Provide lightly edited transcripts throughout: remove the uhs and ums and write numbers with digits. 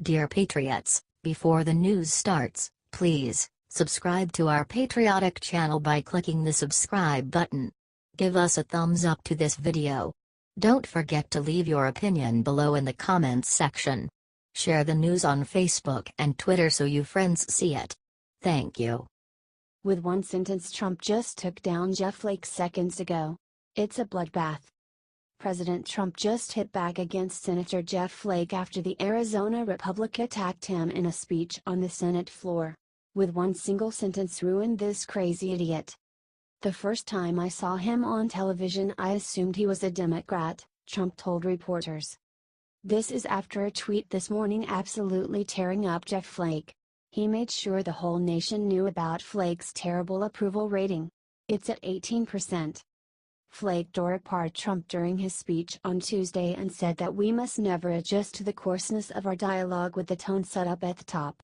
Dear Patriots, before the news starts, please subscribe to our patriotic channel by clicking the subscribe button. Give us a thumbs up to this video. Don't forget to leave your opinion below in the comments section. Share the news on Facebook and Twitter so you friends see it. Thank you. With one sentence, Trump just took down Jeff Flake seconds ago. It's a bloodbath. President Trump just hit back against Senator Jeff Flake after the Arizona Republica attacked him in a speech on the Senate floor. With one single sentence, ruined this crazy idiot. The first time I saw him on television I assumed he was a Democrat, Trump told reporters. This is after a tweet this morning absolutely tearing up Jeff Flake. He made sure the whole nation knew about Flake's terrible approval rating. It's at 18%. Flake tore apart Trump during his speech on Tuesday and said that we must never adjust to the coarseness of our dialogue with the tone set up at the top.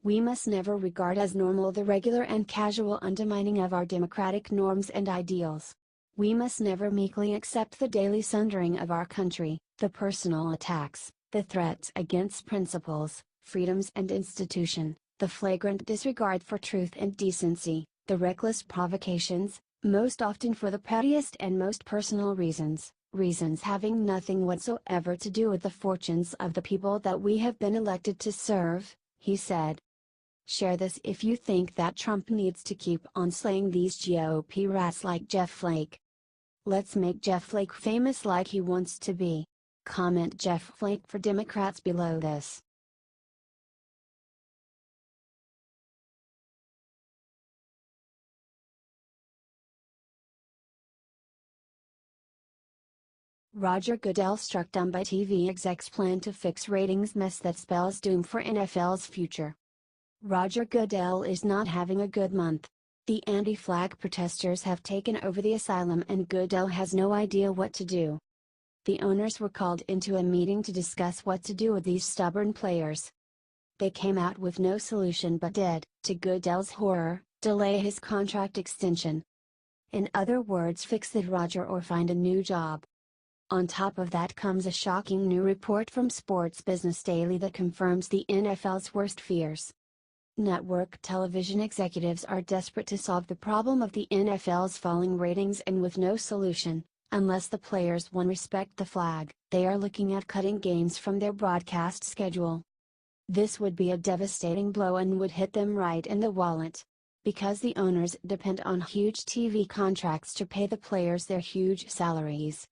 We must never regard as normal the regular and casual undermining of our democratic norms and ideals. We must never meekly accept the daily sundering of our country, the personal attacks, the threats against principles, freedoms and institution, the flagrant disregard for truth and decency, the reckless provocations, most often for the pettiest and most personal reasons having nothing whatsoever to do with the fortunes of the people that we have been elected to serve, he said. Share this if you think that Trump needs to keep on slaying these GOP rats like Jeff Flake. Let's make Jeff Flake famous like he wants to be. Comment Jeff Flake for Democrats below this. Roger Goodell struck down by TV execs' plan to fix ratings mess that spells doom for NFL's future. Roger Goodell is not having a good month. The anti-flag protesters have taken over the asylum and Goodell has no idea what to do. The owners were called into a meeting to discuss what to do with these stubborn players. They came out with no solution but did, to Goodell's horror, delay his contract extension. In other words, fix it, Roger, or find a new job. On top of that comes a shocking new report from Sports Business Daily that confirms the NFL's worst fears. Network television executives are desperate to solve the problem of the NFL's falling ratings, and with no solution, unless the players respect the flag, they are looking at cutting games from their broadcast schedule. This would be a devastating blow and would hit them right in the wallet. Because the owners depend on huge TV contracts to pay the players their huge salaries.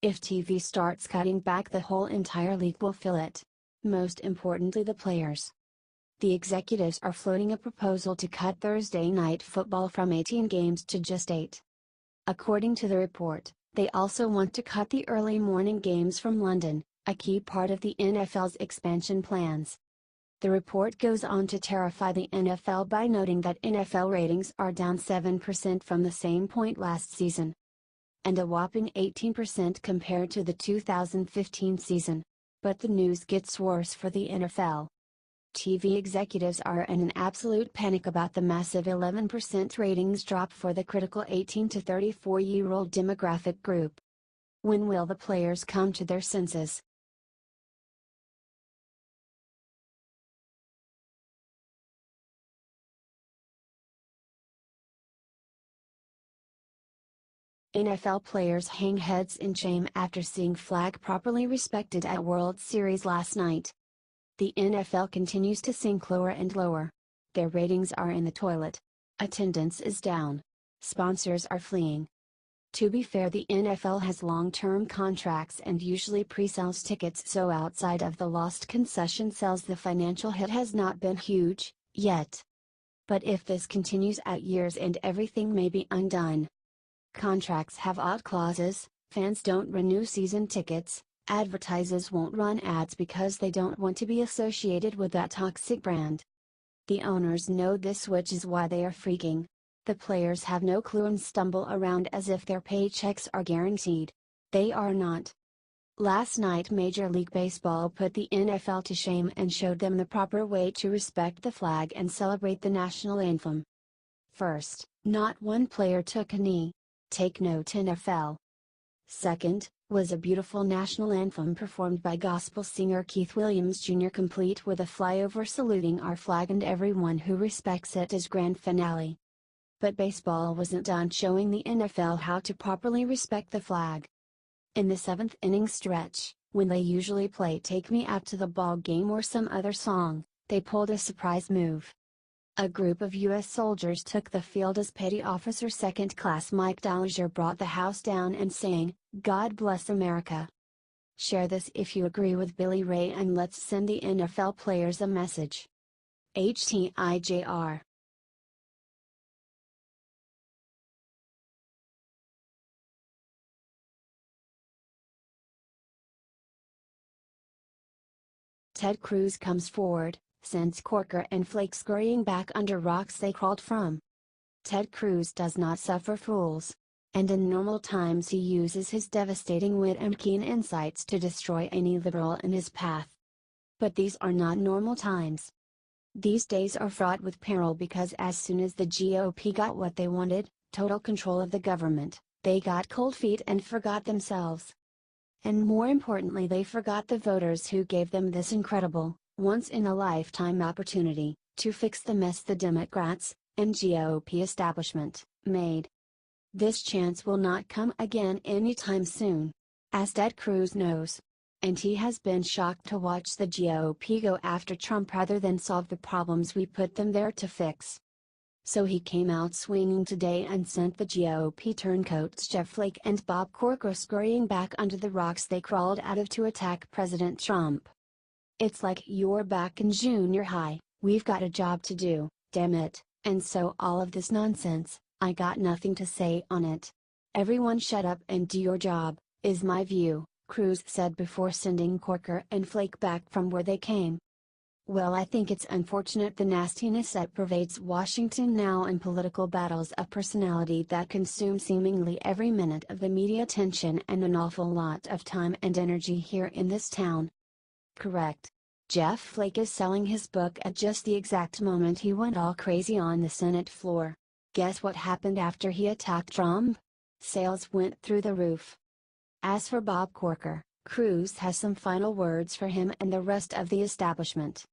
If TV starts cutting back, the whole entire league will feel it. Most importantly, the players. The executives are floating a proposal to cut Thursday night football from 18 games to just 8. According to the report, they also want to cut the early morning games from London, a key part of the NFL's expansion plans. The report goes on to terrify the NFL by noting that NFL ratings are down 7% from the same point last season, and a whopping 18% compared to the 2015 season. But the news gets worse for the NFL. TV executives are in an absolute panic about the massive 11% ratings drop for the critical 18 to 34-year-old demographic group. When will the players come to their senses? NFL players hang heads in shame after seeing flag properly respected at World Series last night. The NFL continues to sink lower and lower. Their ratings are in the toilet. Attendance is down. Sponsors are fleeing. To be fair, the NFL has long-term contracts and usually pre-sells tickets, so outside of the lost concession sales the financial hit has not been huge, yet. But if this continues at years end, everything may be undone. Contracts have out clauses, fans don't renew season tickets, advertisers won't run ads because they don't want to be associated with that toxic brand. The owners know this, which is why they are freaking. The players have no clue and stumble around as if their paychecks are guaranteed. They are not. Last night Major League Baseball put the NFL to shame and showed them the proper way to respect the flag and celebrate the national anthem. First, not one player took a knee. Take note, NFL. Second, was a beautiful national anthem performed by gospel singer Keith Williams Jr., complete with a flyover saluting our flag and everyone who respects it as grand finale. But baseball wasn't done showing the NFL how to properly respect the flag. In the 7th inning stretch, when they usually play Take Me Out to the Ball Game or some other song, they pulled a surprise move. A group of U.S. soldiers took the field as Petty Officer Second Class Mike Dollinger brought the house down and sang, "God Bless America." Share this if you agree with Billy Ray and let's send the NFL players a message. HTIJR. Ted Cruz comes forward, sends Corker and Flake scurrying back under rocks they crawled from. Ted Cruz does not suffer fools. And in normal times he uses his devastating wit and keen insights to destroy any liberal in his path. But these are not normal times. These days are fraught with peril because as soon as the GOP got what they wanted, total control of the government, they got cold feet and forgot themselves. And more importantly, they forgot the voters who gave them this incredible, once-in-a-lifetime opportunity, to fix the mess the Democrats, and GOP establishment, made. This chance will not come again anytime soon. As Ted Cruz knows. And he has been shocked to watch the GOP go after Trump rather than solve the problems we put them there to fix. So he came out swinging today and sent the GOP turncoats Jeff Flake and Bob Corker scurrying back under the rocks they crawled out of to attack President Trump. It's like you're back in junior high, we've got a job to do, damn it, and so all of this nonsense, I got nothing to say on it. Everyone shut up and do your job, is my view, Cruz said before sending Corker and Flake back from where they came. Well, I think it's unfortunate the nastiness that pervades Washington now and political battles of personality that consume seemingly every minute of the media attention and an awful lot of time and energy here in this town. Correct. Jeff Flake is selling his book at just the exact moment he went all crazy on the Senate floor. Guess what happened after he attacked Trump? Sales went through the roof. As for Bob Corker, Cruz has some final words for him and the rest of the establishment.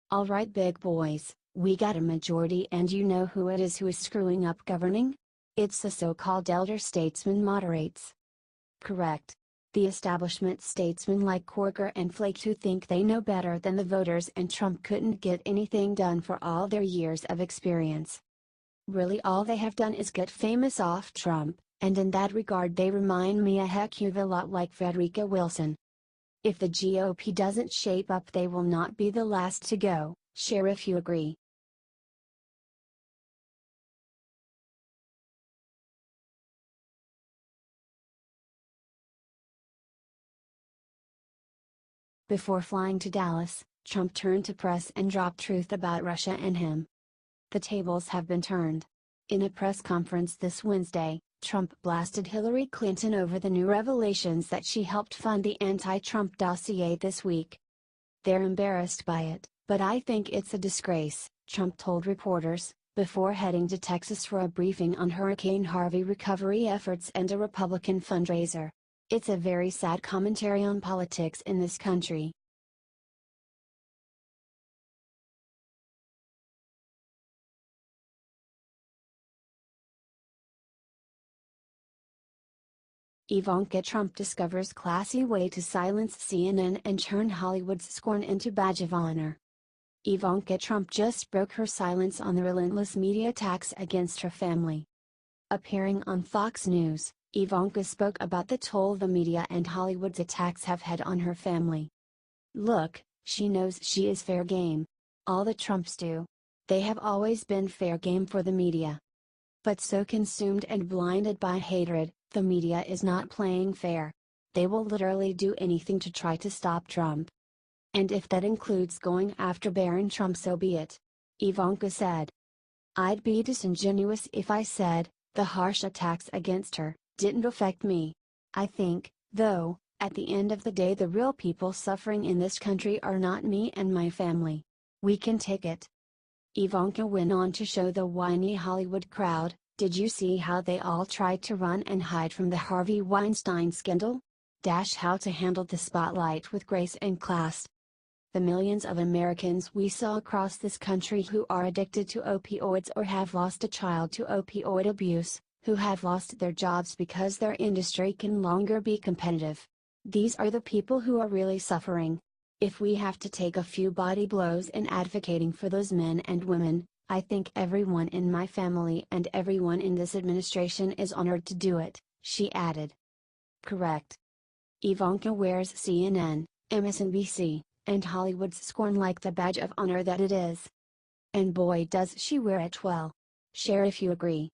All right, big boys, we got a majority and you know who it is who is screwing up governing? It's the so-called elder statesman moderates. Correct. The establishment statesmen like Corker and Flake who think they know better than the voters and Trump couldn't get anything done for all their years of experience. Really all they have done is get famous off Trump, and in that regard they remind me a heck of a lot like Frederica Wilson. If the GOP doesn't shape up they will not be the last to go, share if you agree. Before flying to Dallas, Trump turned to press and dropped truth about Russia and him. The tables have been turned. In a press conference this Wednesday, Trump blasted Hillary Clinton over the new revelations that she helped fund the anti-Trump dossier this week. They're embarrassed by it, but I think it's a disgrace, Trump told reporters, before heading to Texas for a briefing on Hurricane Harvey recovery efforts and a Republican fundraiser. It's a very sad commentary on politics in this country. Ivanka Trump discovers classy way to silence CNN and turn Hollywood's scorn into badge of honor. Ivanka Trump just broke her silence on the relentless media attacks against her family. Appearing on Fox News, Ivanka spoke about the toll the media and Hollywood's attacks have had on her family. Look, she knows she is fair game. All the Trumps do. They have always been fair game for the media. But so consumed and blinded by hatred, the media is not playing fair. They will literally do anything to try to stop Trump. And if that includes going after Barron Trump, so be it. Ivanka said. I'd be disingenuous if I said, the harsh attacks against her didn't affect me. I think, though, at the end of the day the real people suffering in this country are not me and my family. We can take it. Ivanka went on to show the whiny Hollywood crowd, Did you see how they all tried to run and hide from the Harvey Weinstein scandal? How to handle the spotlight with grace and class. The millions of Americans we saw across this country who are addicted to opioids or have lost a child to opioid abuse, who have lost their jobs because their industry can longer be competitive. These are the people who are really suffering. If we have to take a few body blows in advocating for those men and women, I think everyone in my family and everyone in this administration is honored to do it, she added. Correct. Ivanka wears CNN, MSNBC, and Hollywood's scorn like the badge of honor that it is. And boy does she wear it well. Share if you agree.